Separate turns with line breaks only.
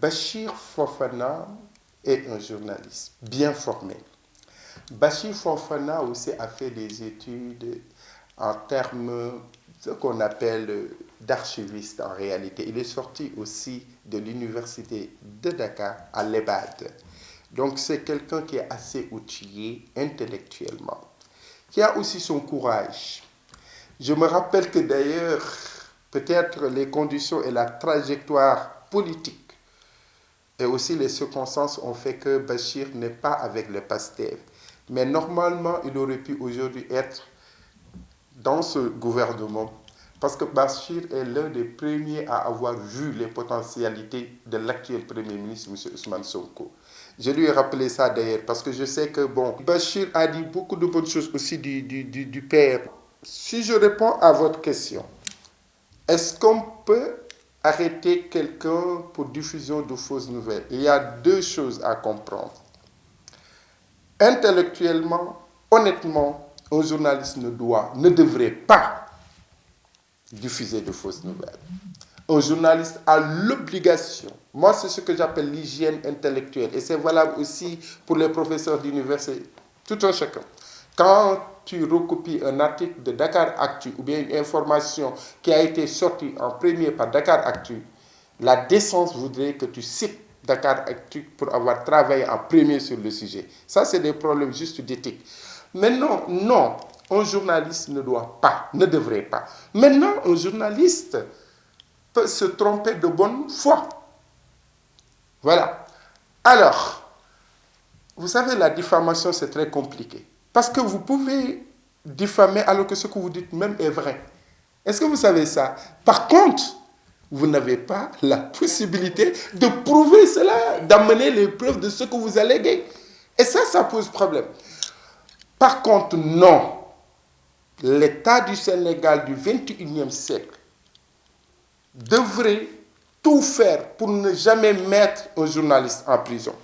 Bachir Fofana est un journaliste bien formé. Bachir Fofana aussi a fait des études en termes de ce qu'on appelle d'archiviste en réalité. Il est sorti aussi de l'université de Dakar à l'EBAD. Donc c'est quelqu'un qui est assez outillé intellectuellement, qui a aussi son courage. Je me rappelle que d'ailleurs, peut-être les conditions et la trajectoire politique et aussi les circonstances ont fait que Bachir n'est pas avec le PASTEF. Mais normalement, il aurait pu aujourd'hui être dans ce gouvernement parce que Bachir est l'un des premiers à avoir vu les potentialités de l'actuel Premier ministre, M. Ousmane Sonko. Je lui ai rappelé ça d'ailleurs parce que je sais que, bon, Bachir a dit beaucoup de bonnes choses aussi du PR. Si je réponds à votre question, est-ce qu'on peut arrêter quelqu'un pour diffusion de fausses nouvelles? Il y a deux choses à comprendre. Intellectuellement, honnêtement, un journaliste ne devrait pas diffuser de fausses nouvelles. Un journaliste a l'obligation, moi c'est ce que j'appelle l'hygiène intellectuelle, et c'est valable aussi pour les professeurs d'université, tout un chacun. Quand tu recopies un article de Dakar Actu ou bien une information qui a été sortie en premier par Dakar Actu, la décence voudrait que tu cites Dakar Actu pour avoir travaillé en premier sur le sujet. Ça, c'est des problèmes juste d'éthique. Mais non, un journaliste ne devrait pas. Maintenant, un journaliste peut se tromper de bonne foi. Voilà. Alors, vous savez, la diffamation, c'est très compliqué. Parce que vous pouvez diffamer alors que ce que vous dites même est vrai. Est-ce que vous savez ça? Par contre, vous n'avez pas la possibilité de prouver cela, d'amener les preuves de ce que vous alléguez. Et ça pose problème. Par contre, non. L'État du Sénégal du 21e siècle devrait tout faire pour ne jamais mettre un journaliste en prison.